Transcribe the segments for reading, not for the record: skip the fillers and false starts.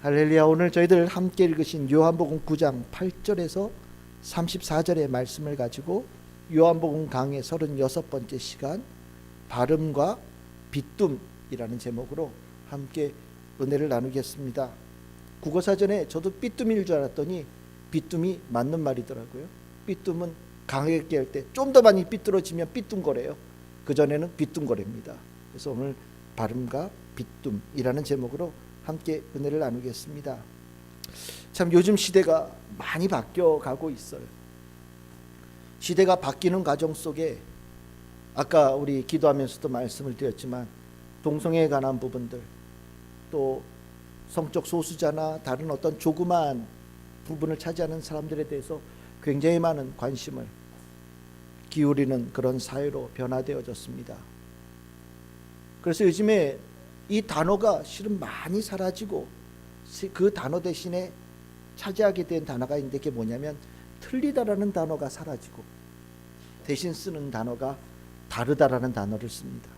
할렐루야. 오늘 저희들 함께 읽으신 요한복음 9장 8절에서 34절의 말씀을 가지고 요한복음 강의 36번째 시간 발음과 삐뚤이라는 제목으로 함께 은혜를 나누겠습니다. 국어사전에 저도 삐뚤일 줄 알았더니 삐뚤이 맞는 말이더라고요. 삐뚤은 강하게 할 때 좀 더 많이 삐뚤어지면 삐뚤거래요. 그전에는 삐뚤거래입니다. 그래서 오늘 발음과 삐뚤이라는 제목으로 함께 은혜를 나누겠습니다. 참 요즘 시대가 많이 바뀌어가고 있어요. 시대가 바뀌는 과정 속에 아까 우리 기도하면서도 말씀을 드렸지만 동성애에 관한 부분들, 또 성적 소수자나 다른 어떤 조그마한 부분을 차지하는 사람들에 대해서 굉장히 많은 관심을 기울이는 그런 사회로 변화되어졌습니다. 그래서 요즘에 이 단어가 실은 많이 사라지고 그 단어 대신에 차지하게 된 단어가 있는데 그게 뭐냐면 틀리다라는 단어가 사라지고 대신 쓰는 단어가 다르다라는 단어를 씁니다.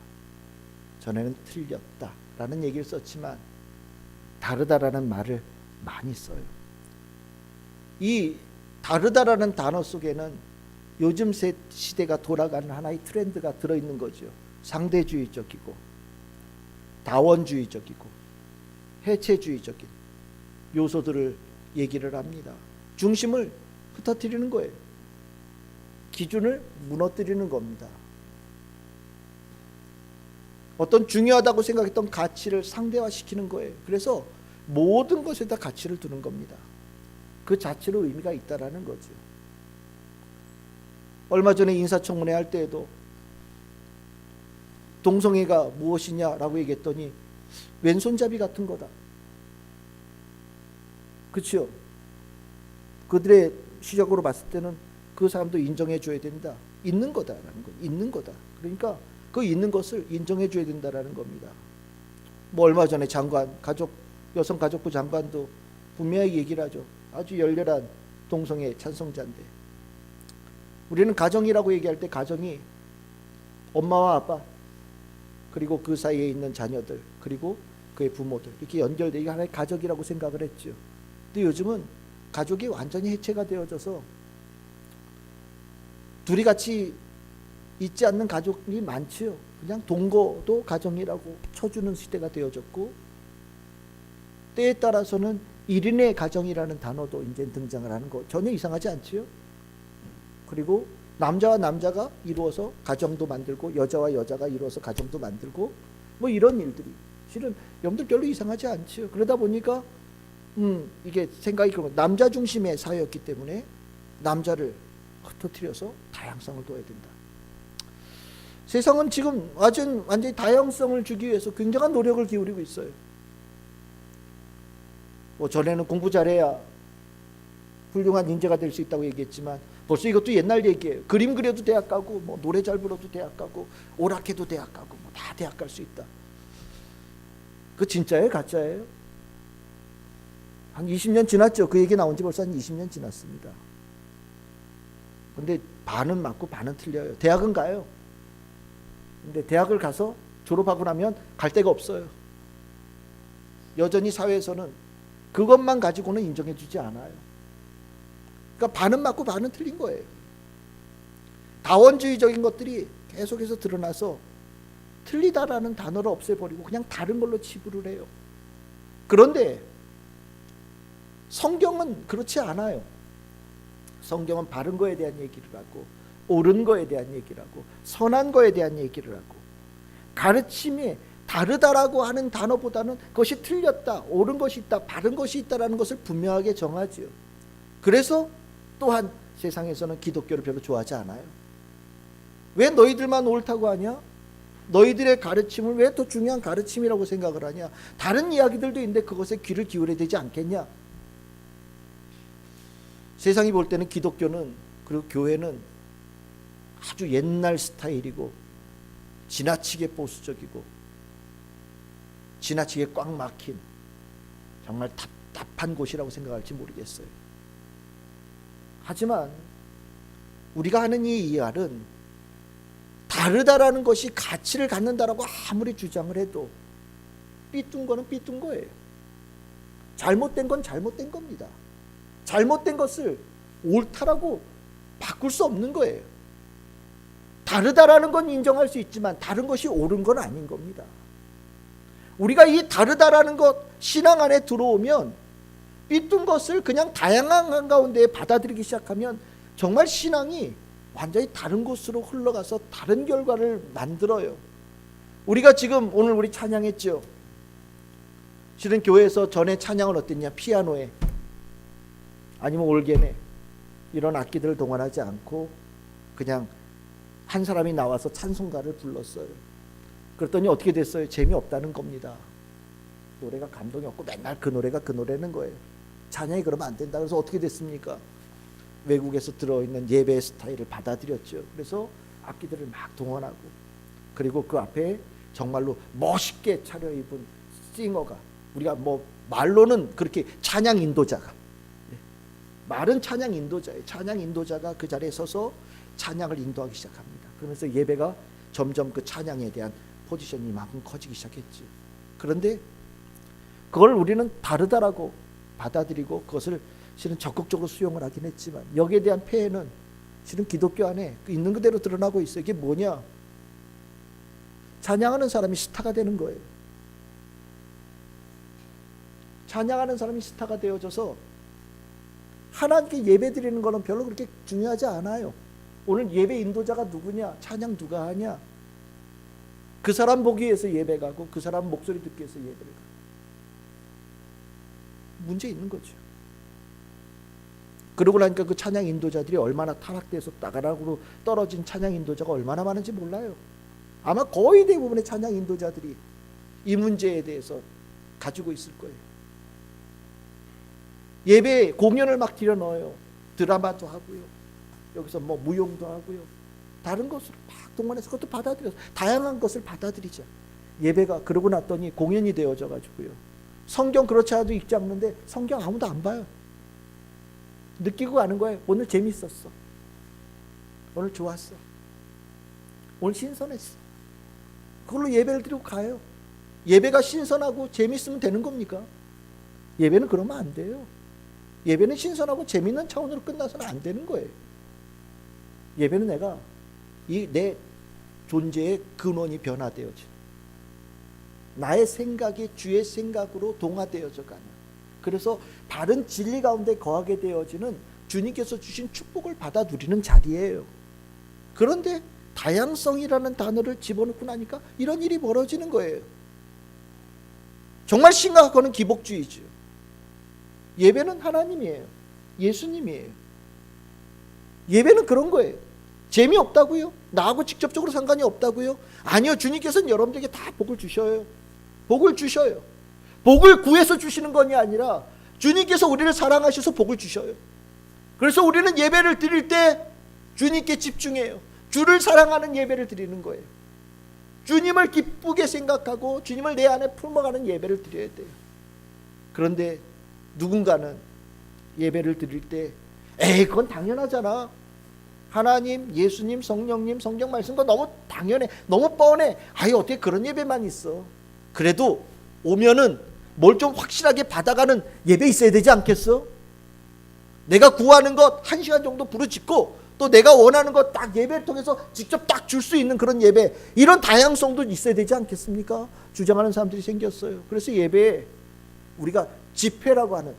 전에는 틀렸다라는 얘기를 썼지만 다르다라는 말을 많이 써요. 이 다르다라는 단어 속에는 요즘 시대가 돌아가는 하나의 트렌드가 들어있는 거죠. 상대주의적이고 다원주의적이고 해체주의적인 요소들을 얘기를 합니다. 중심을 흩어뜨리는 거예요. 기준을 무너뜨리는 겁니다. 어떤 중요하다고 생각했던 가치를 상대화시키는 거예요. 그래서 모든 것에다 가치를 두는 겁니다. 그 자체로 의미가 있다라는 거죠. 얼마 전에 인사청문회 할 때에도 동성애가 무엇이냐라고 얘기했더니 왼손잡이 같은 거다. 그렇죠? 그들의 시각으로 봤을 때는 그 사람도 인정해 줘야 된다. 있는 거다라는 거. 있는 거다. 그러니까 그 있는 것을 인정해 줘야 된다라는 겁니다. 뭐 얼마 전에 여성가족부 장관도 분명히 얘기를 하죠. 아주 열렬한 동성애 찬성자인데 우리는 가정이라고 얘기할 때 가정이 엄마와 아빠 그리고 그 사이에 있는 자녀들 그리고 그의 부모들 이렇게 연결돼 이게 하나의 가족이라고 생각을 했죠. 근데 요즘은 가족이 완전히 해체가 되어져서 둘이 같이 있지 않는 가족이 많지요. 그냥 동거도 가정이라고 쳐주는 시대가 되어졌고 때에 따라서는 1인의 가정이라는 단어도 이제 등장을 하는 거 전혀 이상하지 않지요. 그리고 남자와 남자가 이루어서 가정도 만들고 여자와 여자가 이루어서 가정도 만들고 뭐 이런 일들이 실은 여러분들 별로 이상하지 않지요. 그러다 보니까 이게 생각이 그런 남자 중심의 사회였기 때문에 남자를 흩어뜨려서 다양성을 둬야 된다. 세상은 지금 완전히 다양성을 주기 위해서 굉장한 노력을 기울이고 있어요. 뭐 전에는 공부 잘해야 훌륭한 인재가 될 수 있다고 얘기했지만 벌써 이것도 옛날 얘기예요. 그림 그려도 대학 가고 뭐 노래 잘 불러도 대학 가고 오락해도 대학 가고 뭐 다 대학 갈 수 있다. 그 진짜예요? 가짜예요? 한 20년 지났죠. 그 얘기 나온 지 벌써 한 20년 지났습니다. 근데 반은 맞고 반은 틀려요. 대학은 가요. 근데 대학을 가서 졸업하고 나면 갈 데가 없어요. 여전히 사회에서는 그것만 가지고는 인정해 주지 않아요. 그러니까 반은 맞고 반은 틀린 거예요. 다원주의적인 것들이 계속해서 드러나서 틀리다라는 단어를 없애버리고 그냥 다른 걸로 치부를 해요. 그런데 성경은 그렇지 않아요. 성경은 바른 거에 대한 얘기를 하고 옳은 거에 대한 얘기를 하고 선한 거에 대한 얘기를 하고 가르침이 다르다라고 하는 단어보다는 그것이 틀렸다, 옳은 것이 있다, 바른 것이 있다라는 것을 분명하게 정하지요. 그래서 또한 세상에서는 기독교를 별로 좋아하지 않아요. 왜 너희들만 옳다고 하냐? 너희들의 가르침을 왜 더 중요한 가르침이라고 생각을 하냐? 다른 이야기들도 있는데 그것에 귀를 기울여야 되지 않겠냐? 세상이 볼 때는 기독교는 그리고 교회는 아주 옛날 스타일이고 지나치게 보수적이고 지나치게 꽉 막힌 정말 답답한 곳이라고 생각할지 모르겠어요. 하지만 우리가 하는 이 이야기는 다르다라는 것이 가치를 갖는다라고 아무리 주장을 해도 삐뚤 거는 삐뚤 거예요. 잘못된 건 잘못된 겁니다. 잘못된 것을 옳다라고 바꿀 수 없는 거예요. 다르다라는 건 인정할 수 있지만 다른 것이 옳은 건 아닌 겁니다. 우리가 이 다르다라는 것 신앙 안에 들어오면 삐뚤 것을 그냥 다양한 한가운데 받아들이기 시작하면 정말 신앙이 완전히 다른 곳으로 흘러가서 다른 결과를 만들어요. 우리가 지금 오늘 우리 찬양했죠. 실은 교회에서 전에 찬양은 어땠냐? 피아노에 아니면 올게네 이런 악기들을 동원하지 않고 그냥 한 사람이 나와서 찬송가를 불렀어요. 그랬더니 어떻게 됐어요? 재미없다는 겁니다. 노래가 감동이 없고 맨날 그 노래가 그 노래는 거예요. 찬양이 그러면 안 된다. 그래서 어떻게 됐습니까? 외국에서 들어있는 예배의 스타일을 받아들였죠. 그래서 악기들을 막 동원하고 그리고 그 앞에 정말로 멋있게 차려입은 싱어가 우리가 뭐 말로는 그렇게 찬양 인도자가 말은 찬양 인도자예요. 찬양 인도자가 그 자리에 서서 찬양을 인도하기 시작합니다. 그러면서 예배가 점점 그 찬양에 대한 포지션이 이만큼 커지기 시작했죠. 그런데 그걸 우리는 다르다라고 받아들이고 그것을 실은 적극적으로 수용을 하긴 했지만 여기에 대한 폐해는 실은 기독교 안에 있는 그대로 드러나고 있어요. 이게 뭐냐? 찬양하는 사람이 스타가 되는 거예요. 찬양하는 사람이 스타가 되어져서 하나님께 예배 드리는 거는 별로 그렇게 중요하지 않아요. 오늘 예배 인도자가 누구냐? 찬양 누가 하냐? 그 사람 보기 위해서 예배 가고 그 사람 목소리 듣기 위해서 예배를 가고 문제 있는 거죠. 그러고 나니까 그 찬양 인도자들이 얼마나 타락돼서 따가락으로 떨어진 찬양 인도자가 얼마나 많은지 몰라요. 아마 거의 대부분의 찬양 인도자들이 이 문제에 대해서 가지고 있을 거예요. 예배 공연을 막 들여 넣어요. 드라마도 하고요. 여기서 뭐 무용도 하고요. 다른 것을 막 동원해서 그것도 받아들여서 다양한 것을 받아들이자. 예배가 그러고 났더니 공연이 되어져 가지고요. 성경 그렇지 않아도 읽지 않는데 성경 아무도 안 봐요. 느끼고 가는 거예요. 오늘 재밌었어. 오늘 좋았어. 오늘 신선했어. 그걸로 예배를 드리고 가요. 예배가 신선하고 재밌으면 되는 겁니까? 예배는 그러면 안 돼요. 예배는 신선하고 재밌는 차원으로 끝나서는 안 되는 거예요. 예배는 내가 내 존재의 근원이 변화되어져. 나의 생각이 주의 생각으로 동화되어져 가는. 그래서 바른 진리 가운데 거하게 되어지는 주님께서 주신 축복을 받아 누리는 자리예요. 그런데 다양성이라는 단어를 집어넣고 나니까 이런 일이 벌어지는 거예요. 정말 심각한 거는 기복주의죠. 예배는 하나님이에요. 예수님이에요. 예배는 그런 거예요. 재미없다고요? 나하고 직접적으로 상관이 없다고요? 아니요. 주님께서는 여러분들에게 다 복을 주셔요. 복을 주셔요. 복을 구해서 주시는 것이 아니라 주님께서 우리를 사랑하셔서 복을 주셔요. 그래서 우리는 예배를 드릴 때 주님께 집중해요. 주를 사랑하는 예배를 드리는 거예요. 주님을 기쁘게 생각하고 주님을 내 안에 품어가는 예배를 드려야 돼요. 그런데 누군가는 예배를 드릴 때 에이 그건 당연하잖아. 하나님, 예수님, 성령님, 성경 말씀 거 너무 당연해. 너무 뻔해. 아이 어떻게 그런 예배만 있어. 그래도 오면은 뭘 좀 확실하게 받아가는 예배 있어야 되지 않겠어? 내가 구하는 것 1시간 정도 부르짖고 또 내가 원하는 것 딱 예배를 통해서 직접 딱 줄 수 있는 그런 예배, 이런 다양성도 있어야 되지 않겠습니까? 주장하는 사람들이 생겼어요. 그래서 예배에 우리가 집회라고 하는,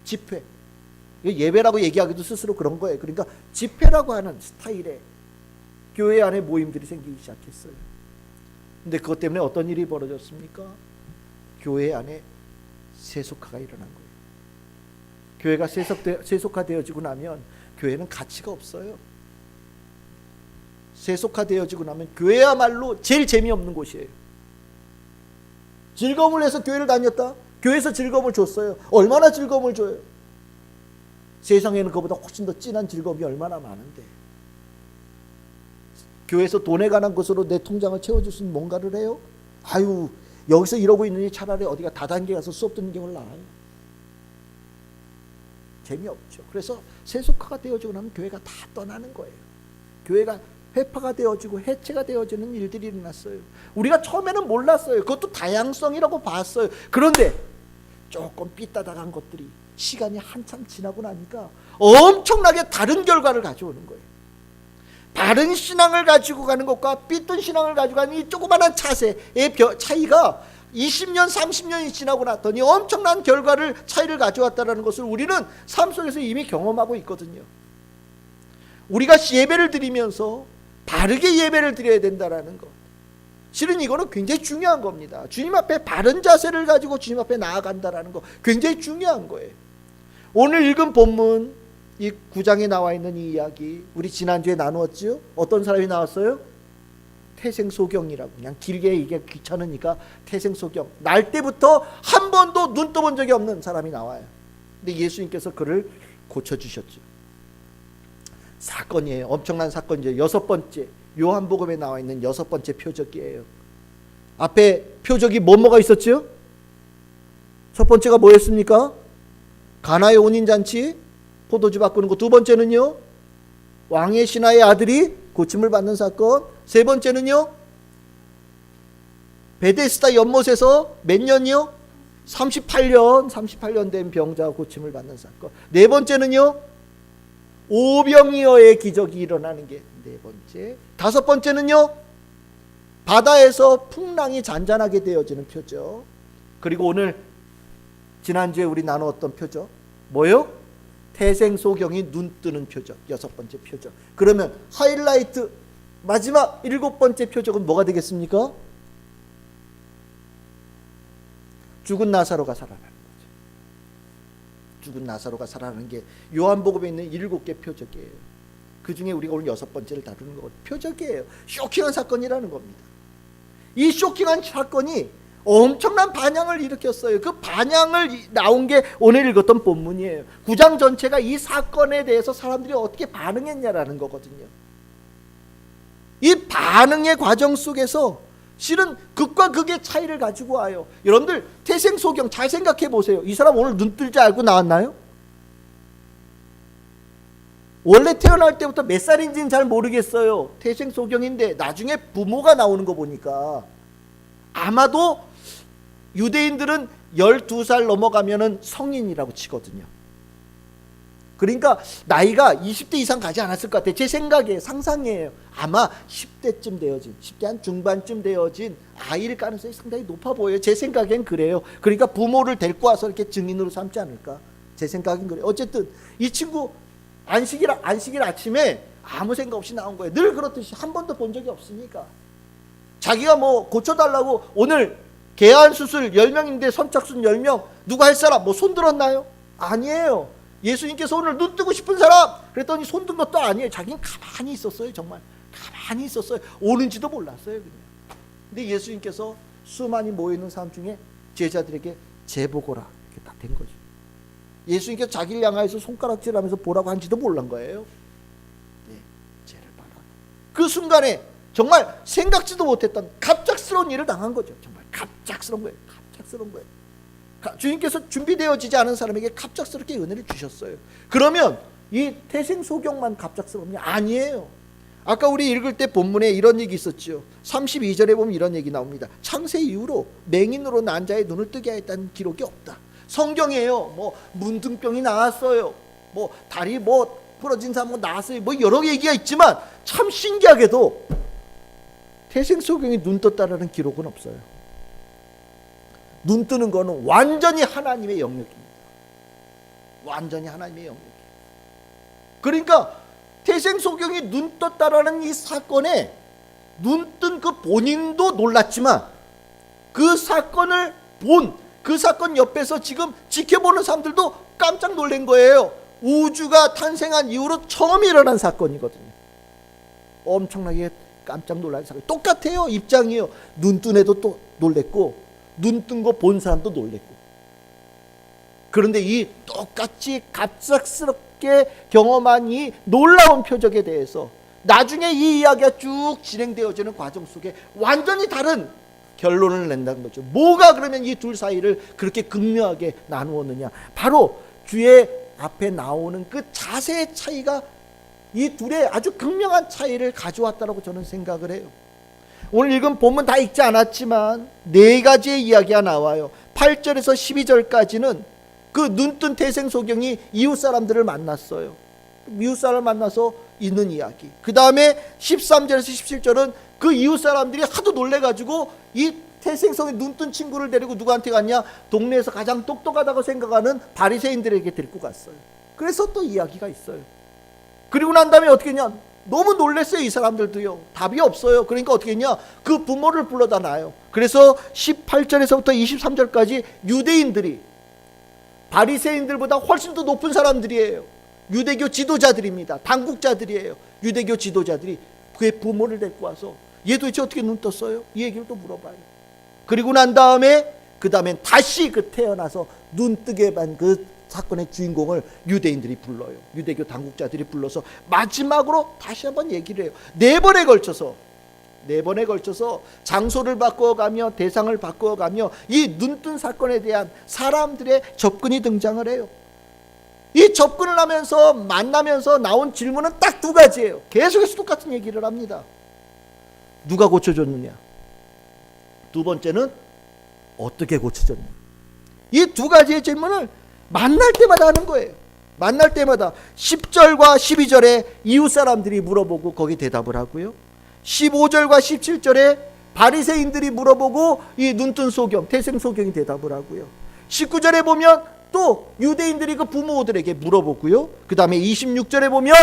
집회, 예배라고 얘기하기도 스스로 그런 거예요. 그러니까 집회라고 하는 스타일의 교회 안에 모임들이 생기기 시작했어요. 근데 그것 때문에 어떤 일이 벌어졌습니까? 교회 안에 세속화가 일어난 거예요. 교회가 세속화되어지고 나면 교회는 가치가 없어요. 세속화되어지고 나면 교회야말로 제일 재미없는 곳이에요. 즐거움을 내서 교회를 다녔다? 교회에서 즐거움을 줬어요. 얼마나 즐거움을 줘요? 세상에는 그보다 훨씬 더 진한 즐거움이 얼마나 많은데, 교회에서 돈에 관한 것으로 내 통장을 채워줄 수 있는 뭔가를 해요? 아유, 여기서 이러고 있느니 차라리 어디가 다단계 가서 수업 듣는 게 훨씬 나아요. 재미없죠. 그래서 세속화가 되어지고 나면 교회가 다 떠나는 거예요. 교회가 회파가 되어지고 해체가 되어지는 일들이 일어났어요. 우리가 처음에는 몰랐어요. 그것도 다양성이라고 봤어요. 그런데 조금 삐딱한 것들이 시간이 한참 지나고 나니까 엄청나게 다른 결과를 가져오는 거예요. 바른 신앙을 가지고 가는 것과 삐뚤 신앙을 가지고 가는 이 조그마한 차이의 차이가 20년 30년이 지나고 났더니 엄청난 차이를 가져왔다는 것을 우리는 삶 속에서 이미 경험하고 있거든요. 우리가 예배를 드리면서 바르게 예배를 드려야 된다는 것, 실은 이거는 굉장히 중요한 겁니다. 주님 앞에 바른 자세를 가지고 주님 앞에 나아간다는 거 굉장히 중요한 거예요. 오늘 읽은 본문 이 9장에 나와 있는 이 이야기, 우리 지난주에 나누었죠. 어떤 사람이 나왔어요? 태생소경이라고. 그냥 길게 이게 귀찮으니까 태생소경. 날 때부터 한 번도 눈 떠본 적이 없는 사람이 나와요. 근데 예수님께서 그를 고쳐주셨죠. 사건이에요. 엄청난 사건이죠. 6번째, 요한복음에 나와 있는 6번째 표적이에요. 앞에 표적이 뭐가 있었죠? 첫 번째가 뭐였습니까? 가나의 혼인잔치, 포도주 바꾸는 거. 두 번째는요, 왕의 신하의 아들이 고침을 받는 사건. 세 번째는요, 베데스다 연못에서 몇 년이요? 38년 된 병자가 고침을 받는 사건. 네 번째는요, 오병이어의 기적이 일어나는 게 네 번째. 다섯 번째는요, 바다에서 풍랑이 잔잔하게 되어지는 표적. 그리고 오늘 지난주에 우리 나누었던 표적 뭐요? 태생소경이 눈 뜨는 표적. 6번째 표적. 그러면 하이라이트 마지막 7번째 표적은 뭐가 되겠습니까? 죽은 나사로가 살아나는 거죠. 죽은 나사로가 살아나는 게 요한복음에 있는 7개 표적이에요. 그 중에 우리가 오늘 6번째를 다루는 거 표적이에요. 쇼킹한 사건이라는 겁니다. 이 쇼킹한 사건이 엄청난 반향을 일으켰어요. 그 반향을 나온 게 오늘 읽었던 본문이에요. 9장 전체가 이 사건에 대해서 사람들이 어떻게 반응했냐라는 거거든요. 이 반응의 과정 속에서 실은 극과 극의 차이를 가지고 와요. 여러분들 태생소경 잘 생각해 보세요. 이 사람 오늘 눈 뜰 줄 알고 나왔나요? 원래 태어날 때부터 몇 살인지는 잘 모르겠어요. 태생소경인데 나중에 부모가 나오는 거 보니까 아마도 유대인들은 12살 넘어가면은 성인이라고 치거든요. 그러니까 나이가 20대 이상 가지 않았을 것 같아요. 제 생각에 상상이에요. 아마 10대쯤 되어진, 10대 한 중반쯤 되어진 아이일 가능성이 상당히 높아 보여요. 제 생각엔 그래요. 그러니까 부모를 데리고 와서 이렇게 증인으로 삼지 않을까. 제 생각엔 그래요. 어쨌든 이 친구 안식일 아침에 아무 생각 없이 나온 거예요. 늘 그렇듯이 한 번도 본 적이 없으니까. 자기가 뭐 고쳐달라고 오늘 개안 수술 10명인데 선착순 10명 누가 할 사람 뭐 손 들었나요? 아니에요. 예수님께서 오늘 눈 뜨고 싶은 사람 그랬더니 손 든 것도 아니에요. 자기는 가만히 있었어요. 정말 가만히 있었어요. 오는지도 몰랐어요. 그냥. 근데 예수님께서 수많이 모여있는 사람 중에 제자들에게 재보거라 이렇게 딱 된 거죠. 예수님께서 자기를 향하여서 손가락질하면서 보라고 한지도 몰란 거예요. 네, 쟤를 봐라. 그 순간에 정말 생각지도 못했던 갑작스러운 일을 당한 거죠. 정말 갑작스러운 거예요. 갑작스러운 거예요. 주님께서 준비되어지지 않은 사람에게 갑작스럽게 은혜를 주셨어요. 그러면 이 태생소경만 갑작스럽냐? 아니에요. 아까 우리 읽을 때 본문에 이런 얘기 있었죠. 32절에 보면 이런 얘기 나옵니다. 창세 이후로 맹인으로 난 자의 눈을 뜨게 하였다는 기록이 없다. 성경이에요. 뭐 문둥병이 나왔어요. 뭐 다리 뭐 부러진 사람 뭐 나왔어요. 뭐 여러 얘기가 있지만 참 신기하게도 태생소경이 눈 떴다라는 기록은 없어요. 눈 뜨는 거는 완전히 하나님의 영역입니다. 완전히 하나님의 영역이에요. 그러니까 태생소경이 눈 떴다라는 이 사건에 눈 뜬 그 본인도 놀랐지만 그 사건을 본 그 사건 옆에서 지금 지켜보는 사람들도 깜짝 놀란 거예요. 우주가 탄생한 이후로 처음 일어난 사건이거든요. 엄청나게 깜짝 놀란 사건. 똑같아요. 입장이요. 눈 뜬 애도 또 놀랬고 눈 뜬 거 본 사람도 놀랬고. 그런데 이 똑같이 갑작스럽게 경험한 이 놀라운 표적에 대해서 나중에 이 이야기가 쭉 진행되어지는 과정 속에 완전히 다른 결론을 낸다는 거죠. 뭐가 그러면 이 둘 사이를 그렇게 극명하게 나누었느냐? 바로 주의 앞에 나오는 그 자세의 차이가 이 둘의 아주 극명한 차이를 가져왔다고 저는 생각을 해요. 오늘 읽은 본문 다 읽지 않았지만 4가지의 이야기가 나와요. 8절에서 12절까지는 그 눈뜬 태생소경이 이웃 사람들을 만났어요. 이웃 사람을 만나서 있는 이야기. 그 다음에 13절에서 17절은 그 이웃 사람들이 하도 놀래가지고 이 태생성이 눈뜬 친구를 데리고 누구한테 갔냐? 동네에서 가장 똑똑하다고 생각하는 바리새인들에게 데리고 갔어요. 그래서 또 이야기가 있어요. 그리고 난 다음에 어떻게 했냐? 너무 놀랬어요. 이 사람들도요. 답이 없어요. 그러니까 어떻게 했냐? 그 부모를 불러다 놔요. 그래서 18절에서부터 23절까지 유대인들이 바리새인들보다 훨씬 더 높은 사람들이에요. 유대교 지도자들입니다. 당국자들이에요. 유대교 지도자들이 그의 부모를 데리고 와서 얘 도대체 어떻게 눈 떴어요? 이 얘기를 또 물어봐요. 그리고 난 다음에 그 다음엔 다시 그 태어나서 눈 뜨게 한 그 사건의 주인공을 유대인들이 불러요. 유대교 당국자들이 불러서 마지막으로 다시 한번 얘기를 해요. 네 번에 걸쳐서 장소를 바꾸어가며 대상을 바꾸어가며 이 눈뜬 사건에 대한 사람들의 접근이 등장을 해요. 이 접근을 하면서 만나면서 나온 질문은 딱 두 가지예요. 계속해서 똑같은 얘기를 합니다. 누가 고쳐줬느냐? 두 번째는 어떻게 고쳐줬느냐? 이 두 가지의 질문을 만날 때마다 하는 거예요. 만날 때마다 10절과 12절에 이웃 사람들이 물어보고 거기 대답을 하고요. 15절과 17절에 바리새인들이 물어보고 이 눈뜬 소경, 태생 소경이 대답을 하고요. 19절에 보면 또 유대인들이 그 부모들에게 물어보고요. 그 다음에 26절에 보면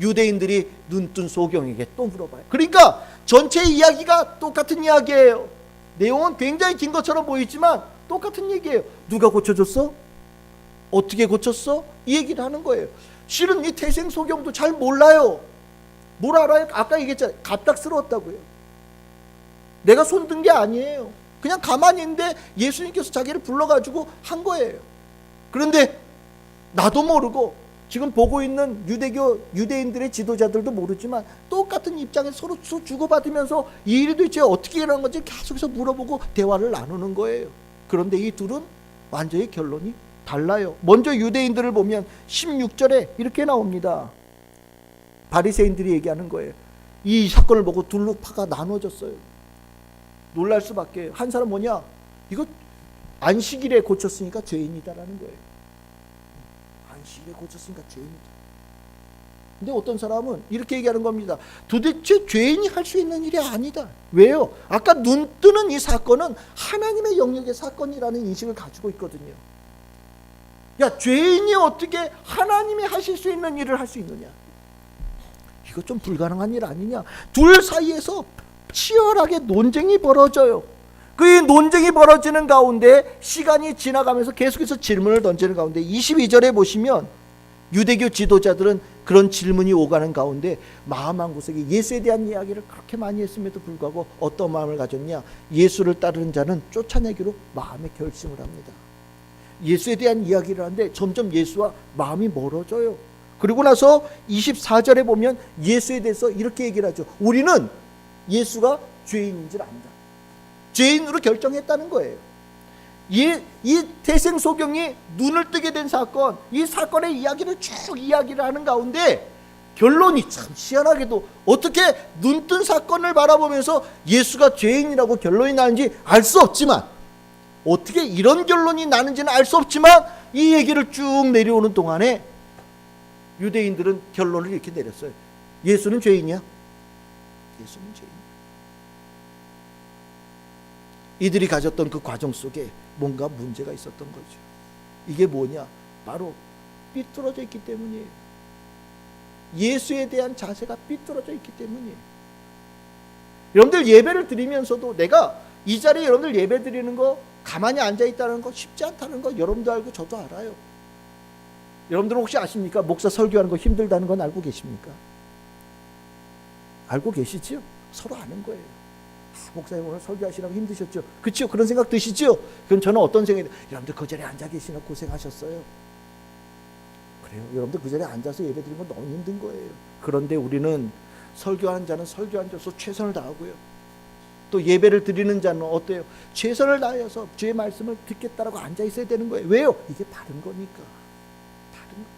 유대인들이 눈뜬 소경에게 또 물어봐요. 그러니까 전체 이야기가 똑같은 이야기예요. 내용은 굉장히 긴 것처럼 보이지만 똑같은 얘기예요. 누가 고쳐줬어? 어떻게 고쳤어? 이 얘기를 하는 거예요. 실은 이 태생 소경도 잘 몰라요. 뭘 알아요? 아까 얘기했잖아요. 갑작스러웠다고요. 내가 손든 게 아니에요. 그냥 가만히 있는데 예수님께서 자기를 불러가지고 한 거예요. 그런데 나도 모르고 지금 보고 있는 유대인들의 지도자들도 모르지만 똑같은 입장에서 서로 주고받으면서 이 일이 도대체 어떻게 일어난 건지 계속해서 물어보고 대화를 나누는 거예요. 그런데 이 둘은 완전히 결론이 달라요. 먼저 유대인들을 보면 16절에 이렇게 나옵니다. 바리새인들이 얘기하는 거예요. 이 사건을 보고 둘로 파가 나눠졌어요. 놀랄 수밖에. 한 사람 뭐냐? 이거 안식일에 고쳤으니까 죄인이다라는 거예요. 안식일에 고쳤으니까 죄인이다. 근데 어떤 사람은 이렇게 얘기하는 겁니다. 도대체 죄인이 할 수 있는 일이 아니다. 왜요? 아까 눈 뜨는 이 사건은 하나님의 영역의 사건이라는 인식을 가지고 있거든요. 야, 죄인이 어떻게 하나님이 하실 수 있는 일을 할 수 있느냐? 이거 좀 불가능한 일 아니냐? 둘 사이에서 치열하게 논쟁이 벌어져요. 그 논쟁이 벌어지는 가운데 시간이 지나가면서 계속해서 질문을 던지는 가운데 22절에 보시면 유대교 지도자들은 그런 질문이 오가는 가운데 마음 한구석에 예수에 대한 이야기를 그렇게 많이 했음에도 불구하고 어떤 마음을 가졌냐? 예수를 따르는 자는 쫓아내기로 마음의 결심을 합니다. 예수에 대한 이야기를 하는데 점점 예수와 마음이 멀어져요. 그리고 나서 24절에 보면 예수에 대해서 이렇게 얘기를 하죠. 우리는 예수가 죄인인 줄 안다. 죄인으로 결정했다는 거예요. 이 태생소경이 눈을 뜨게 된 사건, 이 사건의 이야기를 쭉 이야기를 하는 가운데 결론이 참 희한하게도 어떻게 눈뜬 사건을 바라보면서 예수가 죄인이라고 결론이 나는지 알 수 없지만, 어떻게 이런 결론이 나는지는 알 수 없지만 이 얘기를 쭉 내려오는 동안에 유대인들은 결론을 이렇게 내렸어요. 예수는 죄인이야? 예수는 죄인이야. 이들이 가졌던 그 과정 속에 뭔가 문제가 있었던 거죠. 이게 뭐냐? 바로 삐뚤어져 있기 때문이에요. 예수에 대한 자세가 삐뚤어져 있기 때문이에요. 여러분들 예배를 드리면서도 내가 이 자리에 여러분들 예배 드리는 거 가만히 앉아있다는 거 쉽지 않다는 거 여러분도 알고 저도 알아요. 여러분들은 혹시 아십니까? 목사 설교하는 거 힘들다는 건 알고 계십니까? 알고 계시죠? 서로 아는 거예요. 목사님 오늘 설교하시라고 힘드셨죠? 그렇죠? 그런 생각 드시죠? 그럼 저는 어떤 생각이 들어요? 여러분들 그 자리에 앉아 계시나 고생하셨어요. 그래요. 여러분들 그 자리에 앉아서 예배 드리는 건 너무 힘든 거예요. 그런데 우리는 설교하는 자는 설교하는 자로서 최선을 다하고요. 또 예배를 드리는 자는 어때요? 최선을 다해서 주의 말씀을 듣겠다라고 앉아 있어야 되는 거예요. 왜요? 이게 바른 거니까. 바른 거.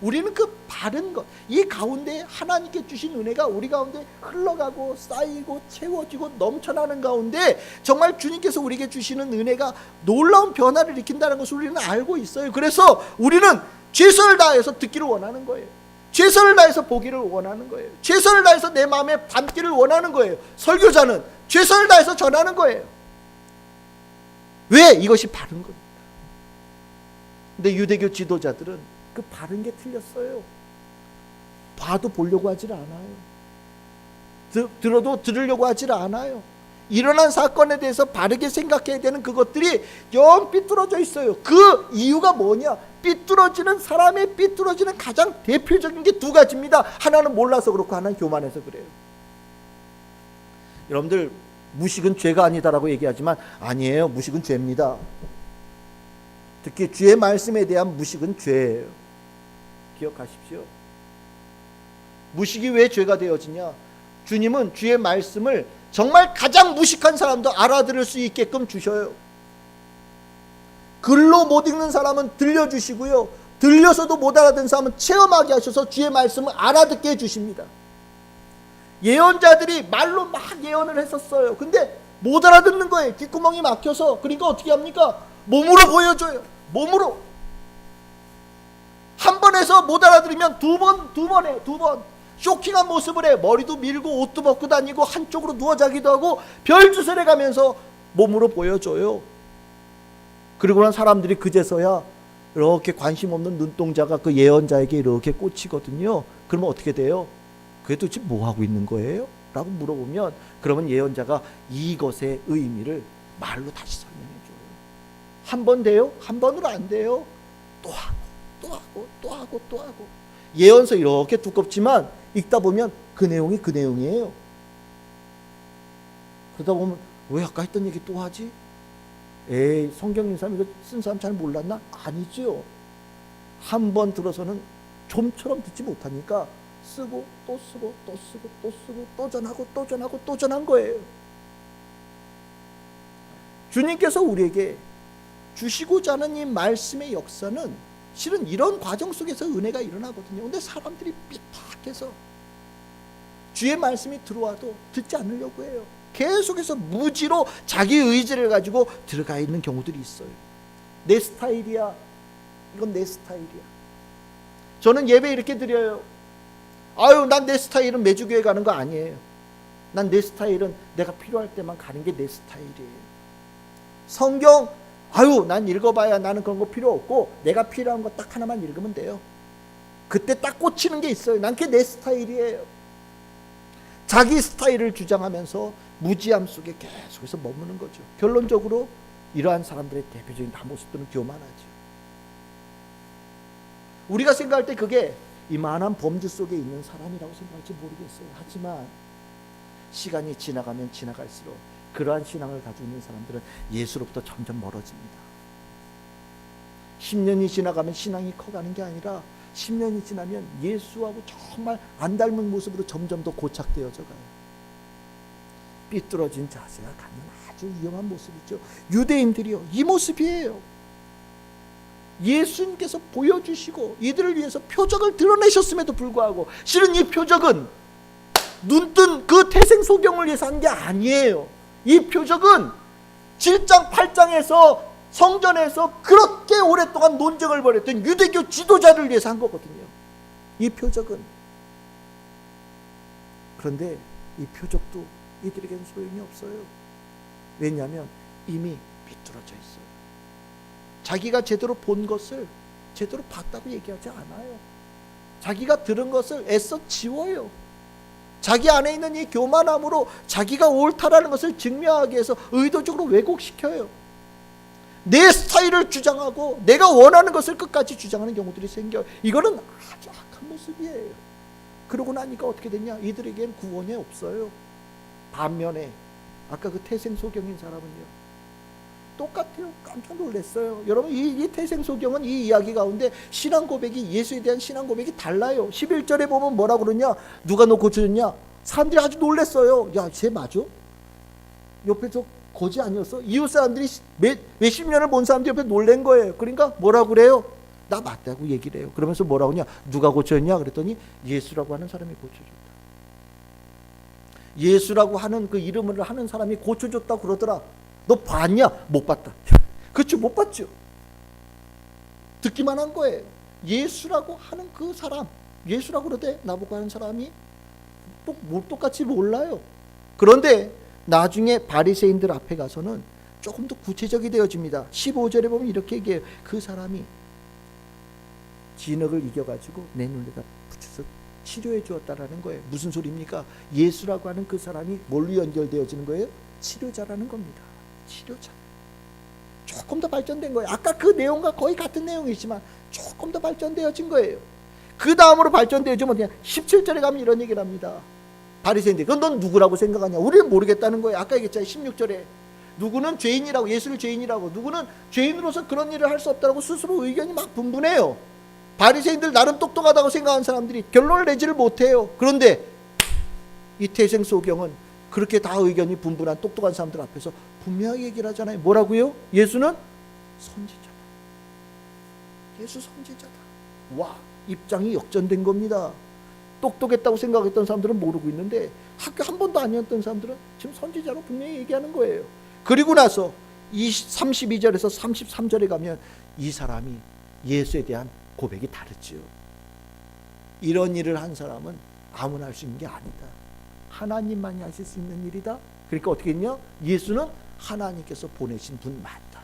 우리는 그 바른 것, 이 가운데 하나님께 주신 은혜가 우리 가운데 흘러가고 쌓이고 채워지고 넘쳐나는 가운데 정말 주님께서 우리에게 주시는 은혜가 놀라운 변화를 일으킨다는 것을 우리는 알고 있어요. 그래서 우리는 최선을 다해서 듣기를 원하는 거예요. 최선을 다해서 보기를 원하는 거예요. 최선을 다해서 내 마음에 담기를 원하는 거예요. 설교자는 최선을 다해서 전하는 거예요. 왜? 이것이 바른 겁니다. 근데 유대교 지도자들은 그 바른 게 틀렸어요. 봐도 보려고 하질 않아요. 들어도 들으려고 하질 않아요. 일어난 사건에 대해서 바르게 생각해야 되는 그것들이 영 삐뚤어져 있어요. 그 이유가 뭐냐? 삐뚤어지는 사람의 삐뚤어지는 가장 대표적인 게 두 가지입니다. 하나는 몰라서 그렇고 하나는 교만해서 그래요. 여러분들 무식은 죄가 아니다라고 얘기하지만 아니에요. 무식은 죄입니다. 특히 주의 말씀에 대한 무식은 죄예요. 기억하십시오. 무식이 왜 죄가 되어지냐? 주님은 주의 말씀을 정말 가장 무식한 사람도 알아들을 수 있게끔 주셔요. 글로 못 읽는 사람은 들려주시고요, 들려서도 못 알아듣는 사람은 체험하게 하셔서 주의 말씀을 알아듣게 해주십니다. 예언자들이 말로 막 예언을 했었어요. 근데 못 알아듣는 거예요. 귓구멍이 막혀서. 그러니까 어떻게 합니까? 몸으로 보여줘요. 몸으로. 한 번 해서 못 알아들으면 두 번 해요. 두 번. 쇼킹한 모습을 해. 머리도 밀고 옷도 벗고 다니고 한쪽으로 누워 자기도 하고 별주설해 가면서 몸으로 보여줘요. 그리고 난 사람들이 그제서야 이렇게 관심 없는 눈동자가 그 예언자에게 이렇게 꽂히거든요. 그러면 어떻게 돼요? 그게 도대체 뭐 하고 있는 거예요? 라고 물어보면 그러면 예언자가 이것의 의미를 말로 다시 설명해 줘요. 한 번 돼요? 한 번으로 안 돼요. 또 하고 또 하고 또 하고 또 하고. 예언서 이렇게 두껍지만 읽다 보면 그 내용이 그 내용이에요. 그러다 보면 왜 아까 했던 얘기 또 하지? 에이, 성경 읽는 사람 이거 쓴 사람 잘 몰랐나? 아니죠. 한 번 들어서는 좀처럼 듣지 못하니까 쓰고 또 쓰고 또 쓰고 또 쓰고 또 전하고 또 전하고 또 전한 거예요. 주님께서 우리에게 주시고자 하는 이 말씀의 역사는 실은 이런 과정 속에서 은혜가 일어나거든요. 근데 사람들이 삐딱해서 주의 말씀이 들어와도 듣지 않으려고 해요. 계속해서 무지로 자기 의지를 가지고 들어가 있는 경우들이 있어요. 내 스타일이야. 이건 내 스타일이야. 저는 예배 이렇게 드려요. 아유, 난 내 스타일은 매주 교회 가는 거 아니에요. 난 내 스타일은 내가 필요할 때만 가는 게 내 스타일이에요. 성경 아유, 난 읽어봐야 나는 그런 거 필요 없고 내가 필요한 거 딱 하나만 읽으면 돼요. 그때 딱 꽂히는 게 있어요. 난 그게 내 스타일이에요. 자기 스타일을 주장하면서 무지함 속에 계속해서 머무는 거죠. 결론적으로 이러한 사람들의 대표적인 모습들은 교만하죠. 우리가 생각할 때 그게 이만한 범주 속에 있는 사람이라고 생각할지 모르겠어요. 하지만 시간이 지나가면 지나갈수록 그러한 신앙을 가지고 있는 사람들은 예수로부터 점점 멀어집니다. 10년이 지나가면 신앙이 커가는 게 아니라 10년이 지나면 예수하고 정말 안 닮은 모습으로 점점 더 고착되어져 가요. 삐뚤어진 자세가 갖는 아주 위험한 모습이죠. 유대인들이요, 이 모습이에요. 예수님께서 보여주시고 이들을 위해서 표적을 드러내셨음에도 불구하고 실은 이 표적은 눈뜬 그 태생소경을 위해서 한 게 아니에요. 이 표적은 7장 8장에서 성전에서 그렇게 오랫동안 논쟁을 벌였던 유대교 지도자를 위해서 한 거거든요. 이 표적은. 그런데 이 표적도 이들에게는 소용이 없어요. 왜냐하면 이미 비뚤어져 있어요. 자기가 제대로 본 것을 제대로 봤다고 얘기하지 않아요. 자기가 들은 것을 애써 지워요. 자기 안에 있는 이 교만함으로 자기가 옳다라는 것을 증명하기 위해서 의도적으로 왜곡시켜요. 내 스타일을 주장하고 내가 원하는 것을 끝까지 주장하는 경우들이 생겨요. 이거는 아주 악한 모습이에요. 그러고 나니까 어떻게 됐냐? 이들에겐 구원이 없어요. 반면에 아까 그 태생소경인 사람은요, 똑같아요. 깜짝 놀랐어요. 여러분, 이 태생소경은 이 이야기 가운데 신앙 고백이, 예수에 대한 신앙 고백이 달라요. 11절에 보면 뭐라고 그러냐? 누가 너 고쳐줬냐? 사람들이 아주 놀랐어요. 야, 쟤 맞아? 옆에 저 거지 아니었어? 이웃 사람들이 몇십 년을 본 사람들이 옆에 놀란 거예요. 그러니까 뭐라고 그래요? 나 맞다고 얘기를 해요. 그러면서 뭐라고 하냐? 누가 고쳤냐? 그랬더니 예수라고 하는 사람이 고쳐줬다. 예수라고 하는 그 이름을 하는 사람이 고쳐줬다 그러더라. 너 봤냐? 못 봤다. 그렇죠, 못 봤죠. 듣기만 한 거예요. 예수라고 하는 그 사람, 예수라고 그러대 나보고 하는 사람이 똑같이 몰라요. 그런데 나중에 바리새인들 앞에 가서는 조금 더 구체적이 되어집니다. 15절에 보면 이렇게 얘기해요. 그 사람이 진흙을 이겨가지고 내 눈에다 붙여서 치료해 주었다라는 거예요. 무슨 소리입니까? 예수라고 하는 그 사람이 뭘로 연결되어지는 거예요? 치료자라는 겁니다. 치료자. 조금 더 발전된 거예요. 아까 그 내용과 거의 같은 내용이지만 조금 더 발전되어진 거예요. 그 다음으로 발전되어지면 그냥 17절에 가면 이런 얘기를 합니다. 바리새인들, 그건 넌 누구라고 생각하냐? 우리는 모르겠다는 거예요. 아까 얘기했잖아요. 16절에 누구는 죄인이라고, 예수를 죄인이라고, 누구는 죄인으로서 그런 일을 할 수 없다고 스스로 의견이 막 분분해요. 바리새인들 나름 똑똑하다고 생각하는 사람들이 결론을 내지를 못해요. 그런데 이 태생소경은 그렇게 다 의견이 분분한 똑똑한 사람들 앞에서 분명하게 얘기를 하잖아요. 뭐라고요? 예수는 선지자다. 예수 선지자다. 와, 입장이 역전된 겁니다. 똑똑했다고 생각했던 사람들은 모르고 있는데 학교 한 번도 아니었던 사람들은 지금 선지자로 분명히 얘기하는 거예요. 그리고 나서 32절에서 33절에 가면 이 사람이 예수에 대한 고백이 다르지요. 이런 일을 한 사람은 아무나 할 수 있는 게 아니다. 하나님만이 하실 수 있는 일이다. 그러니까 어떻게 했냐? 예수는 하나님께서 보내신 분 맞다.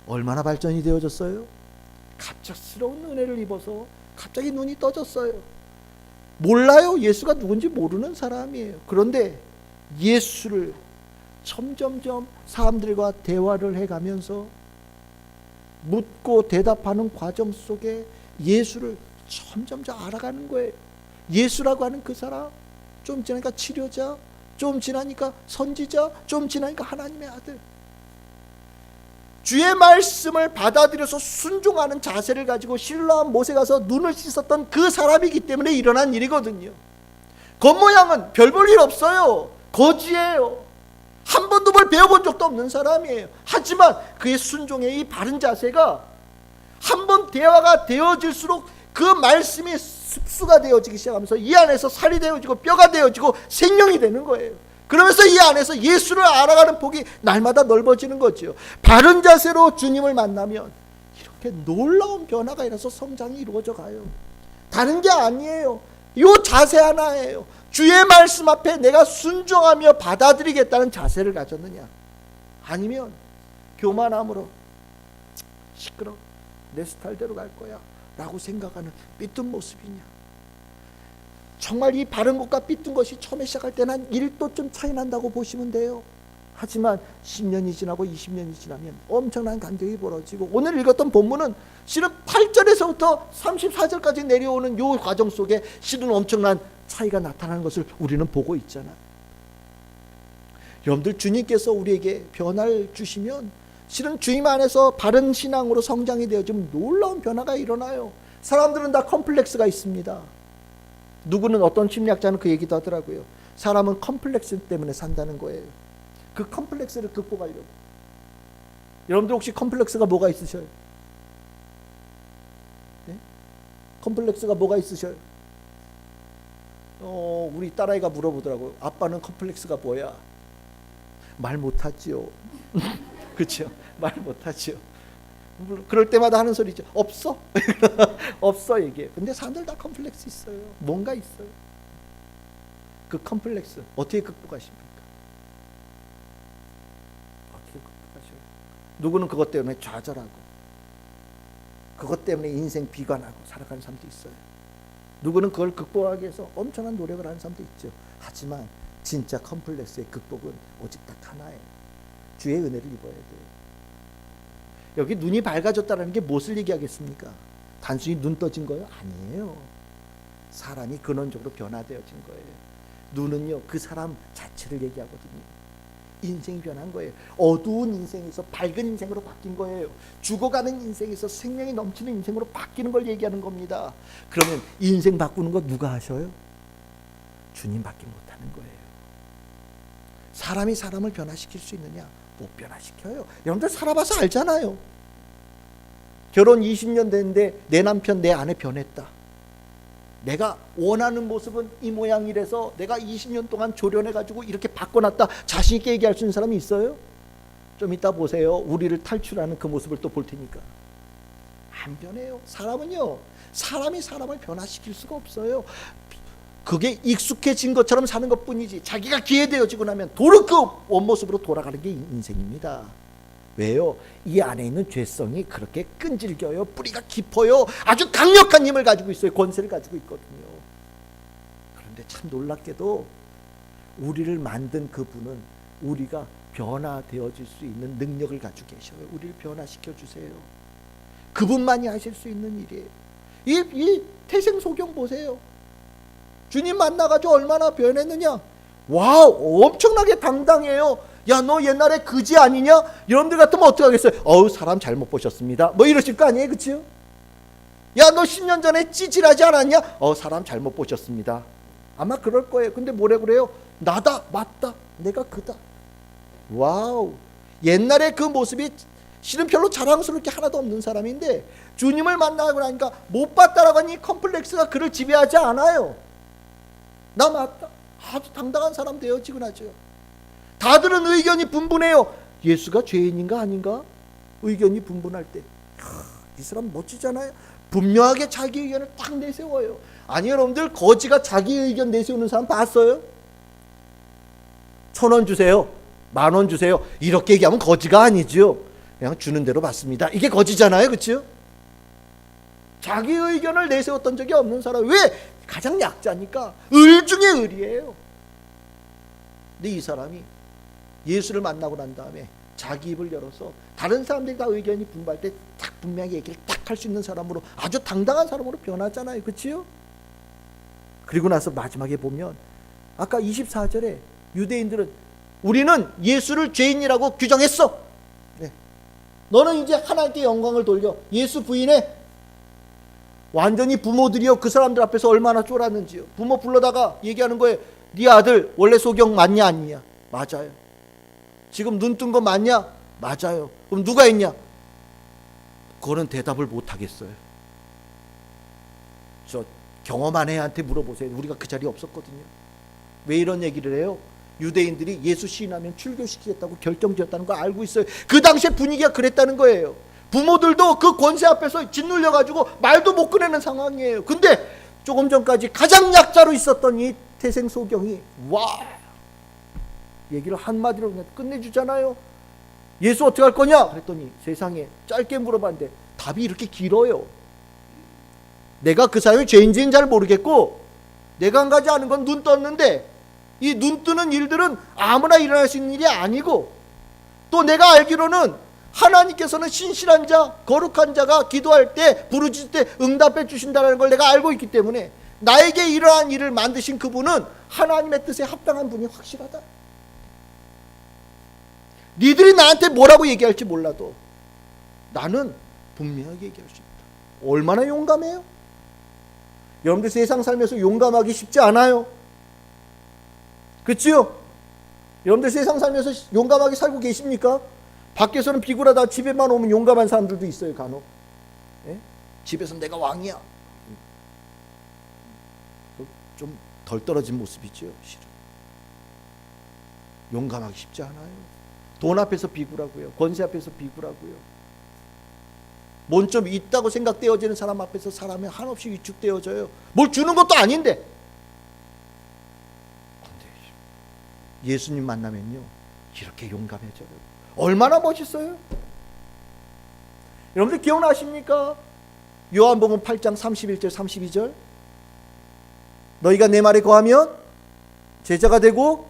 얼마나 발전이 되어졌어요? 갑작스러운 은혜를 입어서 갑자기 눈이 떠졌어요. 몰라요. 예수가 누군지 모르는 사람이에요. 그런데 예수를 점점점 사람들과 대화를 해가면서 묻고 대답하는 과정 속에 예수를 점점점 알아가는 거예요. 예수라고 하는 그 사람, 좀 지나니까 치료자, 좀 지나니까 선지자, 좀 지나니까 하나님의 아들. 주의 말씀을 받아들여서 순종하는 자세를 가지고 실로암 못에 가서 눈을 씻었던 그 사람이기 때문에 일어난 일이거든요. 겉모양은 별 볼 일 없어요. 거지예요. 한 번도 뭘 배워본 적도 없는 사람이에요. 하지만 그의 순종의 이 바른 자세가 한 번 대화가 되어질수록 그 말씀이 습수가 되어지기 시작하면서 이 안에서 살이 되어지고 뼈가 되어지고 생명이 되는 거예요. 그러면서 이 안에서 예수를 알아가는 폭이 날마다 넓어지는 거죠. 바른 자세로 주님을 만나면 이렇게 놀라운 변화가 일어서 성장이 이루어져 가요. 다른 게 아니에요. 이 자세 하나예요. 주의 말씀 앞에 내가 순종하며 받아들이겠다는 자세를 가졌느냐, 아니면 교만함으로 시끄러, 내 스타일대로 갈 거야 라고 생각하는 삐뚤 모습이냐. 정말 이 바른 것과 삐뚤 것이 처음에 시작할 때는 한 1도쯤 차이 난다고 보시면 돼요. 하지만 10년이 지나고 20년이 지나면 엄청난 간격이 벌어지고, 오늘 읽었던 본문은 실은 8절에서부터 34절까지 내려오는 이 과정 속에 실은 엄청난 차이가 나타나는 것을 우리는 보고 있잖아요. 여러분들, 주님께서 우리에게 변화를 주시면 실은 주님 안에서 바른 신앙으로 성장이 되어지면 놀라운 변화가 일어나요. 사람들은 다 컴플렉스가 있습니다. 누구는, 어떤 심리학자는 그 얘기도 하더라고요. 사람은 컴플렉스 때문에 산다는 거예요. 그 컴플렉스를 극복하려고. 여러분들 혹시 컴플렉스가 뭐가 있으셔요? 네? 컴플렉스가 뭐가 있으셔요? 우리 딸아이가 물어보더라고요. 아빠는 컴플렉스가 뭐야? 말 못하지요. 그렇죠? 말 못하지요. 그럴 때마다 하는 소리죠. 없어? 없어 얘기해요. 근데 사람들 다 컴플렉스 있어요. 뭔가 있어요. 그 컴플렉스 어떻게 극복하십니까? 어떻게 극복하셔요? 누구는 그것 때문에 좌절하고, 그것 때문에 인생 비관하고 살아가는 사람도 있어요. 누구는 그걸 극복하기 위해서 엄청난 노력을 하는 사람도 있죠. 하지만 진짜 컴플렉스의 극복은 오직 딱 하나예요. 주의 은혜를 입어야 돼요. 여기 눈이 밝아졌다는 게 무엇을 얘기하겠습니까? 단순히 눈 떠진 거예요? 아니에요. 사람이 근원적으로 변화되어진 거예요. 눈은요, 그 사람 자체를 얘기하거든요. 인생이 변한 거예요. 어두운 인생에서 밝은 인생으로 바뀐 거예요. 죽어가는 인생에서 생명이 넘치는 인생으로 바뀌는 걸 얘기하는 겁니다. 그러면 인생 바꾸는 거 누가 하셔요? 주님밖에 못하는 거예요. 사람이 사람을 변화시킬 수 있느냐? 못 변화시켜요. 여러분들 살아봐서 알잖아요. 결혼 20년 됐는데 내 남편, 내 아내 변했다. 내가 원하는 모습은 이 모양이라서 내가 20년 동안 조련해가지고 이렇게 바꿔놨다. 자신 있게 얘기할 수 있는 사람이 있어요? 좀 이따 보세요. 우리를 탈출하는 그 모습을 또 볼 테니까. 안 변해요. 사람은요, 사람이 사람을 변화시킬 수가 없어요. 그게 익숙해진 것처럼 사는 것뿐이지, 자기가 기회되어지고 나면 도로 그 원모습으로 돌아가는 게 인생입니다. 왜요? 이 안에 있는 죄성이 그렇게 끈질겨요. 뿌리가 깊어요. 아주 강력한 힘을 가지고 있어요. 권세를 가지고 있거든요. 그런데 참 놀랍게도 우리를 만든 그분은 우리가 변화되어질 수 있는 능력을 가지고 계셔요. 우리를 변화시켜 주세요. 그분만이 하실 수 있는 일이에요. 이 태생소경 보세요. 주님 만나가지고 얼마나 변했느냐. 와우, 엄청나게 당당해요. 야, 너 옛날에 그지 아니냐? 여러분들 같으면 어떻게 하겠어요? 어우, 사람 잘못 보셨습니다. 뭐 이러실 거 아니에요, 그치요? 야, 너 10년 전에 찌질하지 않았냐? 사람 잘못 보셨습니다. 아마 그럴 거예요. 근데 뭐래 그래요? 나다, 맞다, 내가 그다. 와우, 옛날에 그 모습이 실은 별로 자랑스러울 게 하나도 없는 사람인데 주님을 만나고 나니까 못 봤다라고 하니 컴플렉스가 그를 지배하지 않아요. 나 맞다. 아주 당당한 사람 되어지고 나죠. 다들은 의견이 분분해요. 예수가 죄인인가 아닌가? 의견이 분분할 때, 이 사람 멋지잖아요. 분명하게 자기 의견을 딱 내세워요. 아니, 여러분들 거지가 자기 의견 내세우는 사람 봤어요? 1,000원 주세요, 10,000원 주세요, 이렇게 얘기하면 거지가 아니죠. 그냥 주는 대로 받습니다. 이게 거지잖아요, 그렇죠? 자기 의견을 내세웠던 적이 없는 사람. 왜? 가장 약자니까. 을 중에 을이에요. 근데 이 사람이 예수를 만나고 난 다음에 자기 입을 열어서 다른 사람들이 다 의견이 분분할 때 딱 분명히 얘기를 딱 할 수 있는 사람으로, 아주 당당한 사람으로 변하잖아요, 그렇지요? 그리고 나서 마지막에 보면 아까 24절에 유대인들은 우리는 예수를 죄인이라고 규정했어. 네. 너는 이제 하나님께 영광을 돌려. 예수 부인해. 완전히 부모들이요, 그 사람들 앞에서 얼마나 쫄았는지요. 부모 불러다가 얘기하는 거예요. 네 아들 원래 소경 맞냐 아니냐? 맞아요. 지금 눈 뜬 거 맞냐? 맞아요. 그럼 누가 했냐? 그거는 대답을 못 하겠어요. 저 경험한 애한테 물어보세요. 우리가 그 자리에 없었거든요. 왜 이런 얘기를 해요? 유대인들이 예수 시인하면 출교시키겠다고 결정지었다는 걸 알고 있어요. 그 당시에 분위기가 그랬다는 거예요. 부모들도 그 권세 앞에서 짓눌려가지고 말도 못 꺼내는 상황이에요. 근데 조금 전까지 가장 약자로 있었던 이 태생소경이 와, 얘기를 한마디로 그냥 끝내주잖아요. 예수 어떻게 할 거냐? 그랬더니 세상에, 짧게 물어봤는데 답이 이렇게 길어요. 내가 그 사람이 죄인지는 잘 모르겠고 내가 한 가지 아는 건 눈 떴는데 이 눈 뜨는 일들은 아무나 일어날 수 있는 일이 아니고, 또 내가 알기로는 하나님께서는 신실한 자, 거룩한 자가 기도할 때 부르짖을 때 응답해 주신다는 걸 내가 알고 있기 때문에 나에게 이러한 일을 만드신 그분은 하나님의 뜻에 합당한 분이 확실하다. 니들이 나한테 뭐라고 얘기할지 몰라도 나는 분명하게 얘기할 수 있다. 얼마나 용감해요? 여러분들 세상 살면서 용감하기 쉽지 않아요. 그렇지요? 여러분들 세상 살면서 용감하게 살고 계십니까? 밖에서는 비굴하다 집에만 오면 용감한 사람들도 있어요, 간혹. 예? 집에서는 내가 왕이야. 좀 덜 떨어진 모습이죠, 실은. 용감하기 쉽지 않아요. 돈 앞에서 비굴하고요, 권세 앞에서 비굴하고요, 뭔 좀 있다고 생각되어지는 사람 앞에서 사람이 한없이 위축되어져요. 뭘 주는 것도 아닌데. 근데 예수님 만나면요, 이렇게 용감해져요. 얼마나 멋있어요? 여러분들 기억나십니까? 요한복음 8장 31절 32절. 너희가 내 말에 거하면 제자가 되고,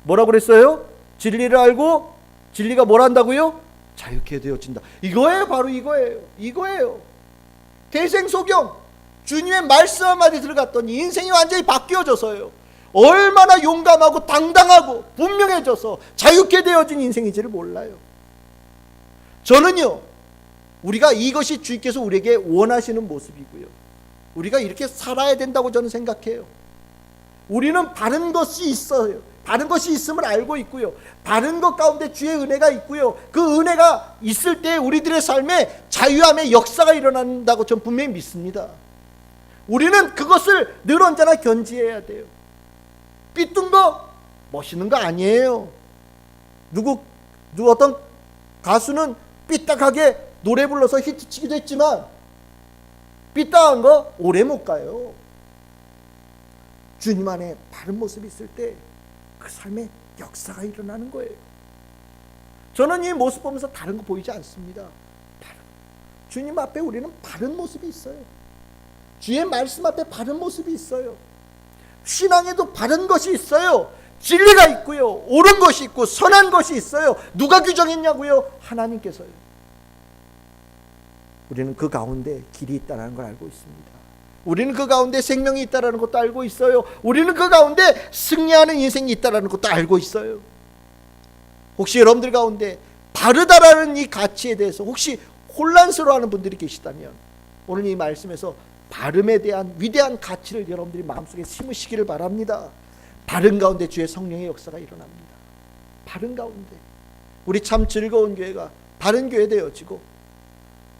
뭐라고 그랬어요? 진리를 알고 진리가 뭘 한다고요? 자유케 되어진다. 이거예요. 바로 이거예요. 이거예요. 태생소경, 주님의 말씀 한마디 들어갔더니 인생이 완전히 바뀌어져서요, 얼마나 용감하고 당당하고 분명해져서 자유케 되어진 인생인지를 몰라요. 저는요, 우리가 이것이 주님께서 우리에게 원하시는 모습이고요, 우리가 이렇게 살아야 된다고 저는 생각해요. 우리는 바른 것이 있어요. 바른 것이 있음을 알고 있고요. 바른 것 가운데 주의 은혜가 있고요. 그 은혜가 있을 때 우리들의 삶에 자유함의 역사가 일어난다고 저는 분명히 믿습니다. 우리는 그것을 늘 언제나 견지해야 돼요. 삐뚤 거 멋있는 거 아니에요. 누구 어떤 가수는 삐딱하게 노래 불러서 히트치기도 했지만 삐딱한 거 오래 못 가요. 주님 안에 바른 모습이 있을 때 그 삶에 역사가 일어나는 거예요. 저는 이 모습 보면서 다른 거 보이지 않습니다. 주님 앞에 우리는 바른 모습이 있어요. 주의 말씀 앞에 바른 모습이 있어요. 신앙에도 바른 것이 있어요. 진리가 있고요. 옳은 것이 있고 선한 것이 있어요. 누가 규정했냐고요? 하나님께서요. 우리는 그 가운데 길이 있다는 걸 알고 있습니다. 우리는 그 가운데 생명이 있다는 것도 알고 있어요. 우리는 그 가운데 승리하는 인생이 있다는 것도 알고 있어요. 혹시 여러분들 가운데 바르다라는 이 가치에 대해서 혹시 혼란스러워하는 분들이 계시다면 오늘 이 말씀에서 바름에 대한 위대한 가치를 여러분들이 마음속에 심으시기를 바랍니다. 바른 가운데 주의 성령의 역사가 일어납니다. 바른 가운데 우리 참 즐거운 교회가 바른 교회 되어지고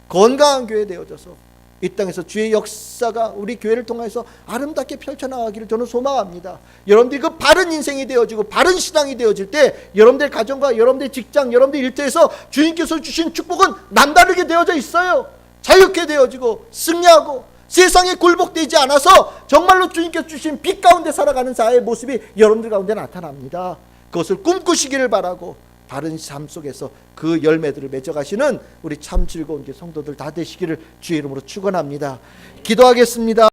건강한 교회 되어져서 이 땅에서 주의 역사가 우리 교회를 통해서 아름답게 펼쳐나가기를 저는 소망합니다. 여러분들이 그 바른 인생이 되어지고 바른 신앙이 되어질 때 여러분들 가정과 여러분들 직장, 여러분들 일터에서 주님께서 주신 축복은 남다르게 되어져 있어요. 자유케 되어지고 승리하고 세상에 굴복되지 않아서 정말로 주님께서 주신 빛 가운데 살아가는 자의 모습이 여러분들 가운데 나타납니다. 그것을 꿈꾸시기를 바라고 바른 삶 속에서 그 열매들을 맺어가시는 우리 참 즐거운 성도들 다 되시기를 주의 이름으로 축원합니다. 기도하겠습니다.